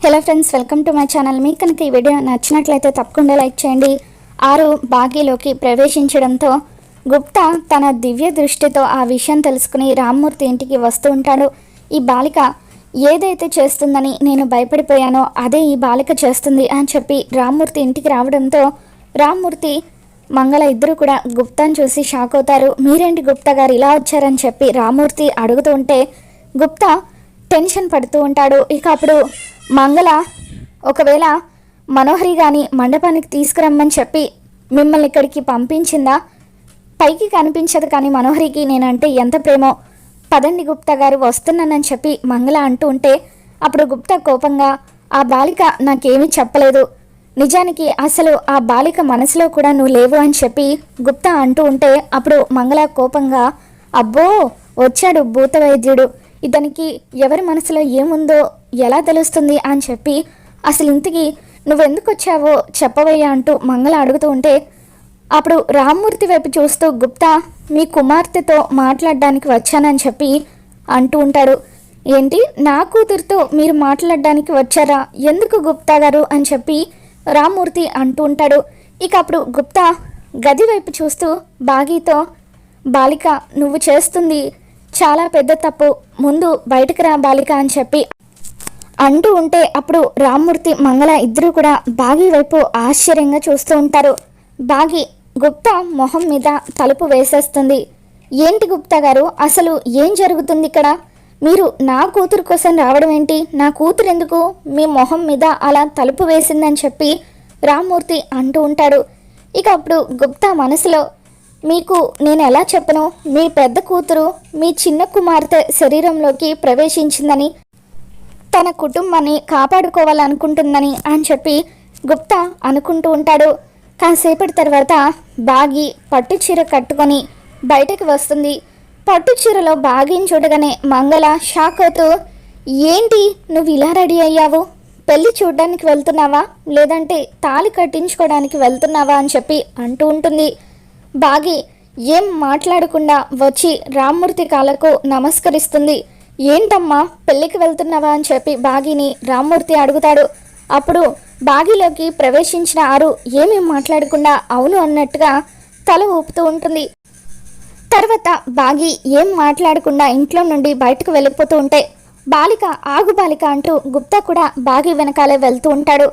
Hello friends, welcome to my channel. మీకు కనుక ఈ వీడియో నచ్చినట్లయితే తప్పకుండా లైక్ చేయండి. ఆరు బాగీలోకి ప్రవేశించడంతో గుప్తా తన దివ్య దృష్టితో ఆ విషయం తెలుసుకుని రామ్మూర్తి ఇంటికి వస్తూ ఉంటాడు. ఈ బాలిక ఏదైతే చేస్తుందని నేను భయపడిపోయానో అదే ఈ బాలిక చేస్తుంది అని చెప్పి రామ్మూర్తి ఇంటికి రావడంతో రామ్మూర్తి మంగళ ఇద్దరు కూడా గుప్తాను చూసి షాక్ అవుతారు. మీరేంటి గుప్తా గారు ఇలా వచ్చారని చెప్పి రామ్మూర్తి అడుగుతూ ఉంటే గుప్తా టెన్షన్ పడుతూ ఉంటాడు. ఇక అప్పుడు మంగళ ఒకవేళ మనోహరి గాని మండపానికి తీసుకురమ్మని చెప్పి మిమ్మల్ని ఇక్కడికి పంపించిందా? పైకి కనిపించదు కానీ మనోహరికి నేనంటే ఎంత ప్రేమో, పదండి గుప్తా గారు వస్తున్నానని చెప్పి మంగళ అంటూ ఉంటే అప్పుడు గుప్తా కోపంగా ఆ బాలిక నాకేమీ చెప్పలేదు, నిజానికి అసలు ఆ బాలిక మనసులో కూడా నువ్వు లేవు అని చెప్పి గుప్తా అంటూ ఉంటే అప్పుడు మంగళ కోపంగా అబ్బో వచ్చాడు భూత వైద్యుడు, ఇతనికి ఎవరి మనసులో ఏముందో ఎలా తెలుస్తుంది అని చెప్పి అసలు ఇంతకీ నువ్వెందుకు వచ్చావో చెప్పవయ్యా అంటూ మంగళ అడుగుతూ ఉంటే అప్పుడు రామ్మూర్తి వైపు చూస్తూ గుప్తా మీ కుమార్తెతో మాట్లాడడానికి వచ్చానని చెప్పి అంటూ ఉంటాడు. ఏంటి, నా కూతురుతో మీరు మాట్లాడడానికి వచ్చారా? ఎందుకు గుప్తా గారు అని చెప్పి రామ్మూర్తి అంటూ ఉంటాడు. ఇక అప్పుడు గుప్తా గది వైపు చూస్తూ బాగీతో బాలిక నువ్వు చేస్తుంది చాలా పెద్ద తప్పు, ముందు బయటకు రా బాలిక అని చెప్పి అంటూ ఉంటే అప్పుడు రామ్మూర్తి మంగళ ఇద్దరు కూడా బాగీ వైపు ఆశ్చర్యంగా చూస్తూ ఉంటారు. బాగీ గుప్తా మొహం మీద తలుపు వేసేస్తుంది. ఏంటి గుప్తా గారు, అసలు ఏం జరుగుతుంది ఇక్కడ? మీరు నా కూతురు కోసం రావడం ఏంటి? నా కూతురు ఎందుకు మీ మొహం మీద అలా తలుపు వేసిందని చెప్పి రామ్మూర్తి అంటూ ఉంటాడు. ఇక అప్పుడు గుప్తా మనసులో మీకు నేను ఎలా చెప్పను, మీ పెద్ద కూతురు మీ చిన్న కుమార్తె శరీరంలోకి ప్రవేశించిందని, తన కుటుంబాన్ని కాపాడుకోవాలనుకుంటుందని అని చెప్పి గుప్తా అనుకుంటూ ఉంటాడు. కాసేపటి తర్వాత బాగి పట్టు చీర కట్టుకొని బయటకు వస్తుంది. పట్టు చీరలో బాగిని చూడగానే మంగళ షాక్ అవుతూ ఏంటి నువ్వు ఇలా రెడీ అయ్యావు, పెళ్ళి చూడడానికి వెళ్తున్నావా లేదంటే తాళి కట్టించుకోవడానికి వెళ్తున్నావా అని చెప్పి అంటూ ఉంటుంది. బాగి ఏం మాట్లాడకుండా వచ్చి రామ్మూర్తి కాళ్ళకు నమస్కరిస్తుంది. ఏంటమ్మా పెళ్ళికి వెళ్తున్నావా అని చెప్పి బాగిని రామ్మూర్తి అడుగుతాడు. అప్పుడు బాగిలోకి ప్రవేశించిన ఆరు ఏమీ మాట్లాడకుండా అవును అన్నట్టుగా తల ఊపుతూ ఉంటుంది. తర్వాత బాగి ఏం మాట్లాడకుండా ఇంట్లో నుండి బయటకు వెళ్ళిపోతూ ఉంటే బాలిక ఆగు బాలిక అంటూ గుప్తా కూడా బాగి వెనకాలే వెళ్తూ ఉంటాడు.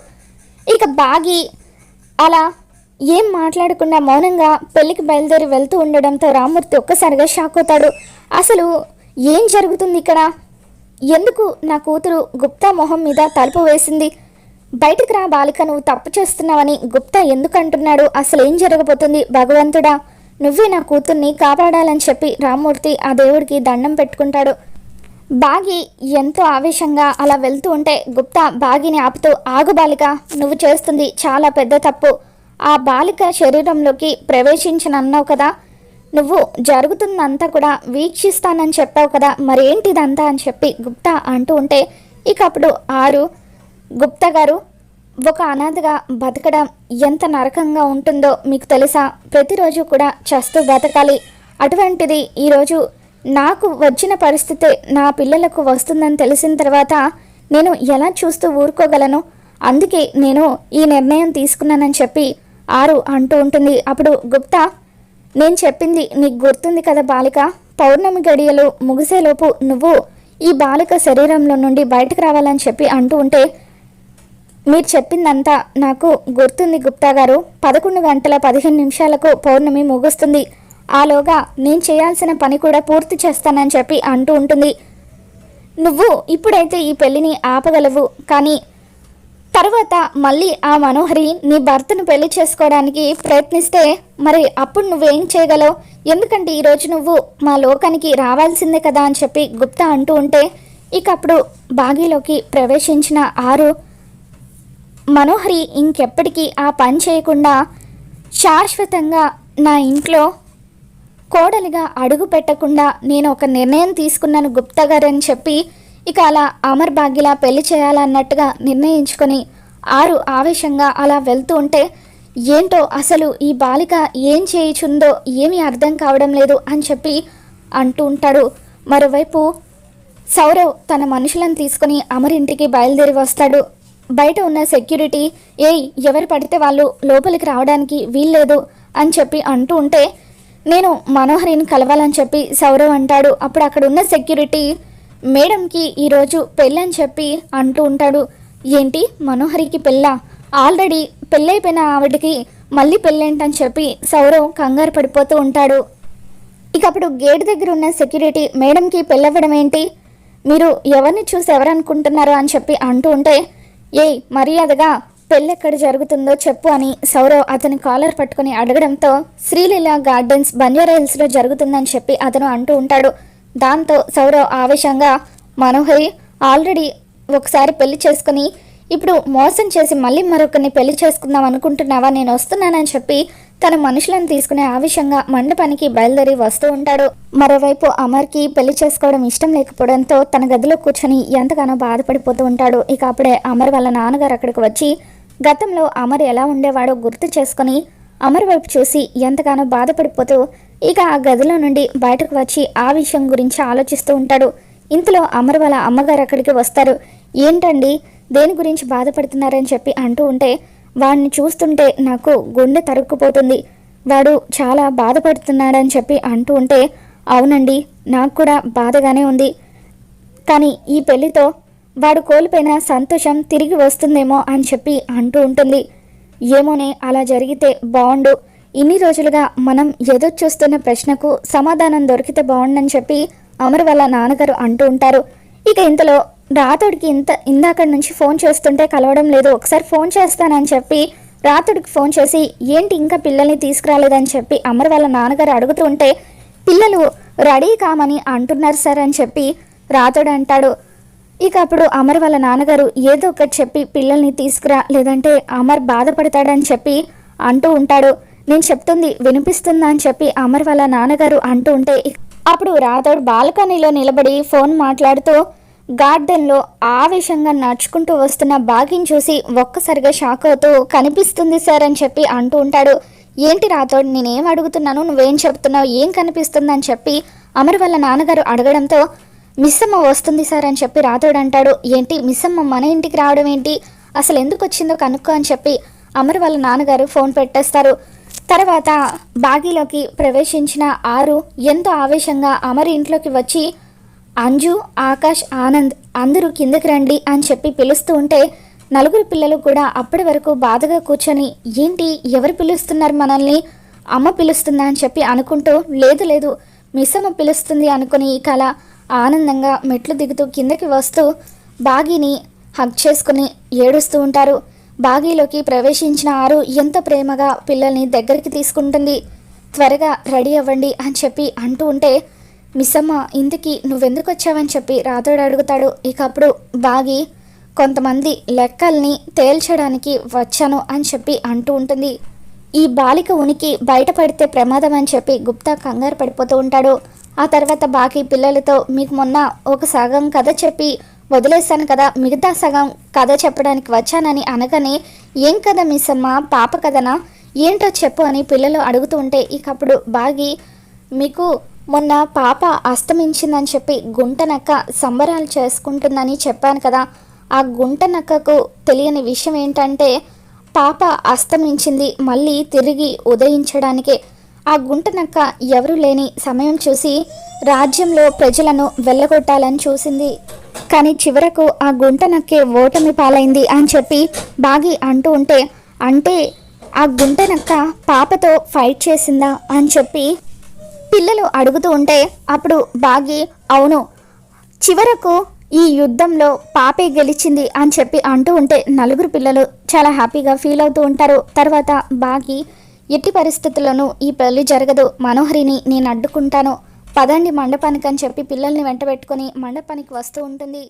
ఇక బాగి అలా ఏం మాట్లాడకుండా మౌనంగా పెళ్ళికి బయలుదేరి వెళ్తూ ఉండడంతో రామ్మూర్తి ఒక్కసారిగా షాక్ అవుతాడు. అసలు ఏం జరుగుతుంది ఇక్కడ? ఎందుకు నా కూతురు గుప్తా మొహం మీద తలుపు వేసింది? బయటకు రా బాలిక, నువ్వు తప్పు చేస్తున్నావని గుప్తా ఎందుకు అంటున్నాడు? అసలు ఏం జరగబోతుంది? భగవంతుడా నువ్వే నా కూతుర్ని కాపాడాలని చెప్పి రామ్మూర్తి ఆ దేవుడికి దండం పెట్టుకుంటాడు. బాగి ఎంతో ఆవేశంగా అలా వెళ్తూ ఉంటే గుప్తా బాగిని ఆపుతూ ఆగు బాలిక, నువ్వు చేస్తుంది చాలా పెద్ద తప్పు, ఆ బాలిక శరీరంలోకి ప్రవేశించనన్నావు కదా, నువ్వు జరుగుతుందంతా కూడా వీక్షిస్తానని చెప్పావు కదా, మరేంటిదంతా అని చెప్పి గుప్తా అంటూ ఉంటే ఇక అప్పుడు ఆరు గుప్తా గారు ఒక అనాథగా బతకడం ఎంత నరకంగా ఉంటుందో మీకు తెలుసా? ప్రతిరోజు కూడా చస్తూ బతకాలి, అటువంటిది ఈరోజు నాకు వచ్చిన పరిస్థితి నా పిల్లలకు వస్తుందని తెలిసిన తర్వాత నేను ఎలా చూస్తూ ఊరుకోగలను? అందుకే నేను ఈ నిర్ణయం తీసుకున్నానని చెప్పి ఆరు అంటూ ఉంటుంది. అప్పుడు గుప్తా నేను చెప్పింది నీకు గుర్తుంది కదా బాలిక, పౌర్ణమి గడియలు ముగిసేలోపు నువ్వు ఈ బాలిక శరీరంలో నుండి బయటకు రావాలని చెప్పి అంటూ ఉంటే మీరు చెప్పిందంతా నాకు గుర్తుంది గుప్తా గారు, 11:15 పౌర్ణమి ముగుస్తుంది, ఆలోగా నేను చేయాల్సిన పని కూడా పూర్తి చేస్తానని చెప్పి అంటూ ఉంటుంది. నువ్వు ఇప్పుడైతే ఈ పెళ్ళిని ఆపగలవు, కానీ తర్వాత మళ్ళీ ఆ మనోహరి నీ భర్తను పెళ్లి చేసుకోవడానికి ప్రయత్నిస్తే మరి అప్పుడు నువ్వేం చేయగలవు? ఎందుకంటే ఈరోజు నువ్వు మా లోకానికి రావాల్సిందే కదా అని చెప్పి గుప్తా అంటూ ఉంటే ఇక అప్పుడు బాగీలోకి ప్రవేశించిన ఆరు మనోహరి ఇంకెప్పటికీ ఆ పని చేయకుండా శాశ్వతంగా నా ఇంట్లో కోడలిగా అడుగు పెట్టకుండా నేను ఒక నిర్ణయం తీసుకున్నాను గుప్తా గారు అని చెప్పి ఇక అలా అమర్ భాగ్యలా పెళ్లి చేయాలన్నట్టుగా నిర్ణయించుకొని ఆరు ఆవేశంగా అలా వెళ్తూ ఉంటే ఏంటో అసలు ఈ బాలిక ఏం చేయుచుందో ఏమీ అర్థం కావడం లేదు అని చెప్పి అంటూ ఉంటాడు. మరోవైపు సౌరవ్ తన మనుషులను తీసుకుని అమర్ ఇంటికి బయలుదేరి వస్తాడు. బయట ఉన్న సెక్యూరిటీ ఏయ్ ఎవరు పడితే వాళ్ళు లోపలికి రావడానికి వీల్లేదు అని చెప్పి అంటూ ఉంటే నేను మనోహరిని కలవాలని చెప్పి సౌరవ్ అంటాడు. అప్పుడు అక్కడ ఉన్న సెక్యూరిటీ మేడంకి ఈరోజు పెళ్ళని చెప్పి అంటూ ఉంటాడు. ఏంటి మనోహరికి పెళ్ళా? ఆల్రెడీ పెళ్ళైపోయిన ఆవిడకి మళ్ళీ పెళ్ళేంటని చెప్పి సౌరవ్ కంగారు పడిపోతూ ఉంటాడు. ఇక అప్పుడు గేట్ దగ్గర ఉన్న సెక్యూరిటీ మేడంకి పెళ్ళవ్వడం ఏంటి, మీరు ఎవరిని చూసి ఎవరనుకుంటున్నారు అని చెప్పి అంటూ ఉంటే ఏయ్ మర్యాదగా పెళ్ళెక్కడ జరుగుతుందో చెప్పు అని సౌరవ్ అతని కాలర్ పట్టుకుని అడగడంతో శ్రీలీల గార్డెన్స్ బంజారా హిల్స్లో జరుగుతుందని చెప్పి అతను అంటూ ఉంటాడు. దాంతో సౌరవ్ ఆవేశంగా మనోహరి ఆల్రెడీ ఒకసారి పెళ్లి చేసుకుని ఇప్పుడు మోసం చేసి మళ్ళీ మరొకరిని పెళ్లి చేసుకుందాం అనుకుంటున్నావా, నేను వస్తున్నానని చెప్పి తన మనుషులను తీసుకునే ఆవేశంగా మండపానికి బయలుదేరి వస్తూ ఉంటాడు. మరోవైపు అమర్కి పెళ్లి చేసుకోవడం ఇష్టం లేకపోవడంతో తన గదిలో కూర్చొని ఎంతగానో బాధపడిపోతూ ఉంటాడు. ఇక అప్పుడే అమర్ వాళ్ళ నాన్నగారు అక్కడికి వచ్చి గతంలో అమర్ ఎలా ఉండేవాడో గుర్తు చేసుకుని అమర్ వైపు చూసి ఎంతగానో బాధపడిపోతూ ఇక ఆ గదిలో నుండి బయటకు వచ్చి ఆ విషయం గురించి ఆలోచిస్తూ ఉంటాడు. ఇంతలో అమర్ వాళ్ళ అమ్మగారు అక్కడికి వస్తారు. ఏంటండి దేని గురించి బాధపడుతున్నారని చెప్పి అంటూ ఉంటే వాడిని చూస్తుంటే నాకు గుండె తరుక్కుపోతుంది, వాడు చాలా బాధపడుతున్నాడని చెప్పి అంటూ ఉంటే అవునండి నాకు కూడా బాధగానే ఉంది, కానీ ఈ పెళ్లితో వాడు కోల్పోయిన సంతోషం తిరిగి వస్తుందేమో అని చెప్పి అంటూ ఉంటుంది. ఏమోనే అలా జరిగితే బాగుండు, ఇన్ని రోజులుగా మనం ఎదురు చూస్తున్న ప్రశ్నకు సమాధానం దొరికితే బాగుండని చెప్పి అమర్ వాళ్ళ నాన్నగారు అంటూ ఉంటారు. ఇక ఇంతలో రాతోడికి ఇందాక నుంచి ఫోన్ చేస్తుంటే కలవడం లేదు, ఒకసారి ఫోన్ చేస్తానని చెప్పి రాతోడికి ఫోన్ చేసి ఏంటి ఇంకా పిల్లల్ని తీసుకురాలేదని చెప్పి అమర్ వాళ్ళ నాన్నగారు అడుగుతూ ఉంటే పిల్లలు రెడీ కామని అంటున్నారు సార్ అని చెప్పి రాతోడు అంటాడు. ఇక అప్పుడు అమర్ వాళ్ళ నాన్నగారు ఏదో ఒకటి చెప్పి పిల్లల్ని తీసుకురా, లేదంటే అమర్ బాధపడతాడని చెప్పి అంటూ ఉంటాడు. నేను చెప్తుంది వినిపిస్తుందా అని చెప్పి అమర్ వాళ్ళ నాన్నగారు అంటూ ఉంటే అప్పుడు రాతోడు బాల్కనీలో నిలబడి ఫోన్ మాట్లాడుతూ గార్డెన్లో ఆవేశంగా నడుచుకుంటూ వస్తున్న బాగిని చూసి ఒక్కసారిగా షాక్ అవుతూ కనిపిస్తుంది సార్ అని చెప్పి అంటూ ఉంటాడు. ఏంటి రాతోడు నేనేం అడుగుతున్నాను నువ్వేం చెప్తున్నావు, ఏం కనిపిస్తుందని చెప్పి అమర్ వాళ్ళ నాన్నగారు అడగడంతో మిస్సమ్మ వస్తుంది సార్ అని చెప్పి రాతోడు అంటాడు. ఏంటి మిస్సమ్మ మన ఇంటికి రావడం ఏంటి, అసలు ఎందుకు వచ్చిందో కనుక్కో అని చెప్పి అమర్ వాళ్ళ నాన్నగారు ఫోన్ పెట్టేస్తారు. తర్వాత బాగీలోకి ప్రవేశించిన ఆరు ఎంతో ఆవేశంగా అమర్ ఇంట్లోకి వచ్చి అంజు, ఆకాష్, ఆనంద్ అందరూ కిందకి రండి అని చెప్పి పిలుస్తూ ఉంటే నలుగురు పిల్లలు కూడా అప్పటి వరకు బాధగా కూర్చొని ఏంటి ఎవరు పిలుస్తున్నారు మనల్ని, అమ్మ పిలుస్తుందా అని చెప్పి అనుకుంటూ లేదు లేదు మిస్సమ్మ పిలుస్తుంది అనుకుని కల ఆనందంగా మెట్లు దిగుతూ కిందకి వస్తూ బాగీని హగ్ చేసుకుని ఏడుస్తూ ఉంటారు. బాగీలోకి ప్రవేశించిన ఆరు ఎంత ప్రేమగా పిల్లల్ని దగ్గరికి తీసుకుంటుంది. త్వరగా రెడీ అవ్వండి అని చెప్పి అంటూ ఉంటే మిస్సమ్మ ఇంతకీ నువ్వెందుకు వచ్చావని చెప్పి రాతోడు అడుగుతాడు. ఇక అప్పుడు బాగి కొంతమంది లెక్కల్ని తేల్చడానికి వచ్చాను అని చెప్పి అంటూ ఉంటుంది. ఈ బాలిక ఉనికి బయటపడితే ప్రమాదం అని చెప్పి గుప్తా కంగారు పడిపోతూ ఉంటాడు. ఆ తర్వాత బాగి పిల్లలతో మీకు మొన్న ఒక సగం కథ చెప్పి వదిలేస్తాను కదా, మిగతా సగం కథ చెప్పడానికి వచ్చానని అనగానే ఏం కథ మిస్సమ్మ, పాప కథనా, ఏంటో చెప్పు అని పిల్లలు అడుగుతూ ఉంటే ఇక అప్పుడు బాగి మీకు మొన్న పాప అస్తమించిందని చెప్పి గుంటనక్క సంబరాలు చేసుకుంటుందని చెప్పాను కదా, ఆ గుంటనక్కకు తెలియని విషయం ఏంటంటే పాప అస్తమించింది మళ్ళీ తిరిగి ఉదయించడానికే. ఆ గుంటనక్క ఎవరు లేని సమయం చూసి రాజ్యంలో ప్రజలను వెళ్ళగొట్టాలని చూసింది, కానీ చివరకు ఆ గుంటనక్కే ఓటమి పాలైంది అని చెప్పి బాగి అంటూ ఉంటే అంటే ఆ గుంటనక్క పాపతో ఫైట్ చేసిందా అని చెప్పి పిల్లలు అడుగుతూ ఉంటే అప్పుడు బాగి అవును చివరకు ఈ యుద్ధంలో పాపే గెలిచింది అని చెప్పి అంటూ ఉంటే నలుగురు పిల్లలు చాలా హ్యాపీగా ఫీల్ అవుతూ ఉంటారు. తర్వాత బాగి ఎట్టి పరిస్థితుల్లోనూ ఈ పెళ్లి జరగదు, మనోహరిని నేను అడ్డుకుంటాను, పదండి మండపానికి అని చెప్పి పిల్లల్ని వెంట పెట్టుకొని మండపానికి వస్తూ ఉంటుంది.